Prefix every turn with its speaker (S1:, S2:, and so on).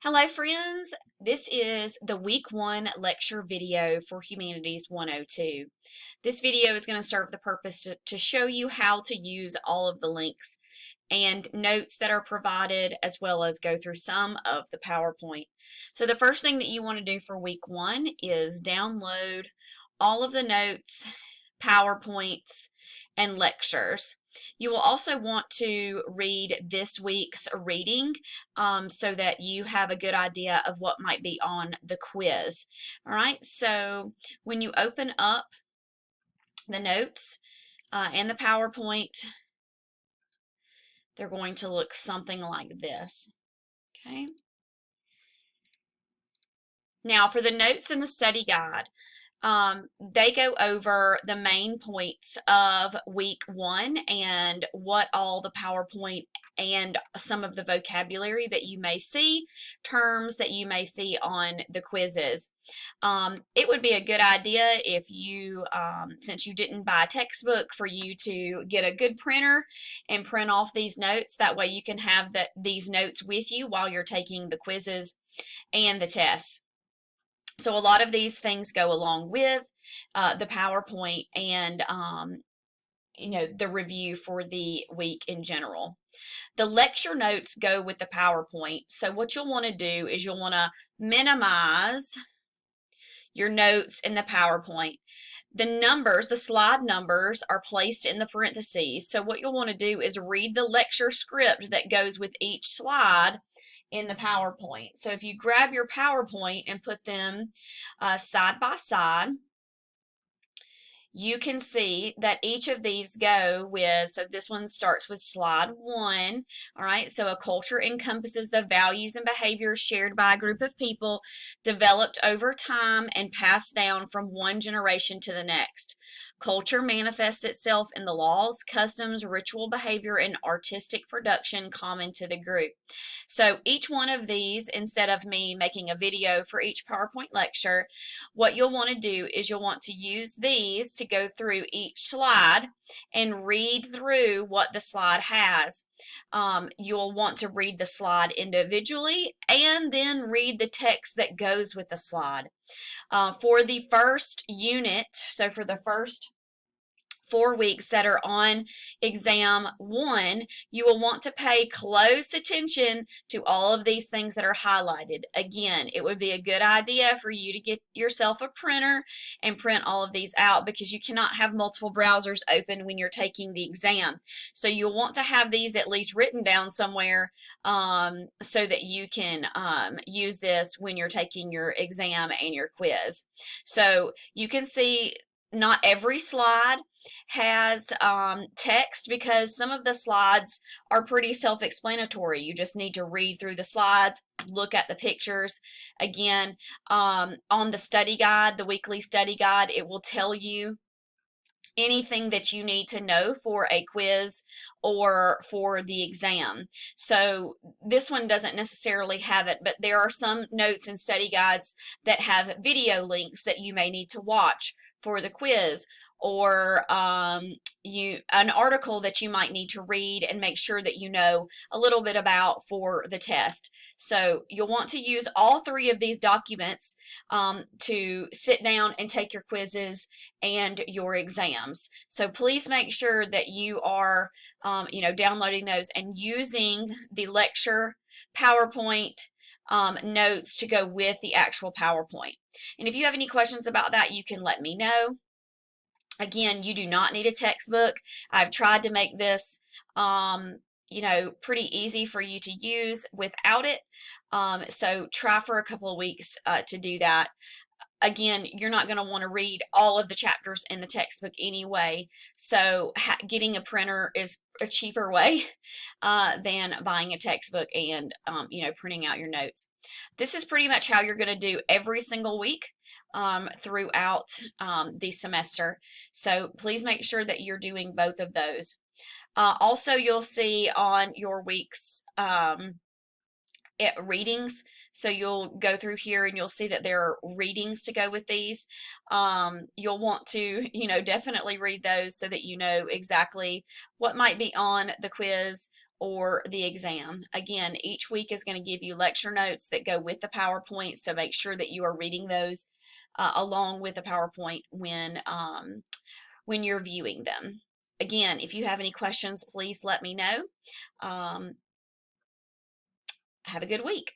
S1: Hello friends, this is the week 1 lecture video for Humanities 102. This video is going to serve the purpose to show you how to use all of the links and notes that are provided, as well as go through some of the PowerPoint. So the first thing that you want to do for week 1 is download all of the notes, PowerPoints, and lectures. You will also want to read this week's reading so that you have a good idea of what might be on the quiz. All right, so when you open up the notes and the PowerPoint, they're going to look something like this. Okay. Now for the notes in the study guide, they go over the main points of week 1 and what all the PowerPoint and some of the vocabulary that you may see, terms that you may see on the quizzes. It would be a good idea if you, since you didn't buy a textbook, for you to get a good printer and print off these notes. That way you can have these notes with you while you're taking the quizzes and the tests. So a lot of these things go along with the PowerPoint and the review for the week in general. The lecture notes go with the PowerPoint. So what you'll want to do is you'll want to minimize your notes in the PowerPoint. The numbers, the slide numbers, are placed in the parentheses. So what you'll want to do is read the lecture script that goes with each slide in the PowerPoint. So if you grab your PowerPoint and put them side by side, you can see that each of these go with, so this one starts with slide 1, all right, so a culture encompasses the values and behaviors shared by a group of people, developed over time and passed down from one generation to the next. Culture manifests itself in the laws, customs, ritual behavior, and artistic production common to the group. So each one of these, instead of me making a video for each PowerPoint lecture, what you'll want to do is you'll want to use these to go through each slide and read through what the slide has. You'll want to read the slide individually and then read the text that goes with the slide. For the first unit, so for the first 4 weeks that are on exam 1, you will want to pay close attention to all of these things that are highlighted. Again, it would be a good idea for you to get yourself a printer and print all of these out, because you cannot have multiple browsers open when you're taking the exam. So you'll want to have these at least written down somewhere so that you can use this when you're taking your exam and your quiz. So you can see not every slide has text, because some of the slides are pretty self-explanatory. You just need to read through the slides, look at the pictures. Again, on the study guide, the weekly study guide, it will tell you anything that you need to know for a quiz or for the exam. So this one doesn't necessarily have it, but there are some notes and study guides that have video links that you may need to watch for the quiz, or an article that you might need to read and make sure that you know a little bit about for the test. So you'll want to use all 3 of these documents to sit down and take your quizzes and your exams. So please make sure that you are downloading those and using the lecture PowerPoint notes to go with the actual PowerPoint. And if you have any questions about that, you can let me know. Again, you do not need a textbook. I've tried to make this pretty easy for you to use without it. So try for a couple of weeks to do that. Again, you're not going to want to read all of the chapters in the textbook anyway, so getting a printer is a cheaper way than buying a textbook and printing out your notes. This is pretty much how you're going to do every single week throughout the semester, so please make sure that you're doing both of those. Also, you'll see on your week's readings, so you'll go through here and you'll see that there are readings to go with these. You'll want to definitely read those so that you know exactly what might be on the quiz or the exam. Again, each week is going to give you lecture notes that go with the PowerPoint, so make sure that you are reading those along with the PowerPoint when you're viewing them. Again, if you have any questions, please let me know. Have a good week.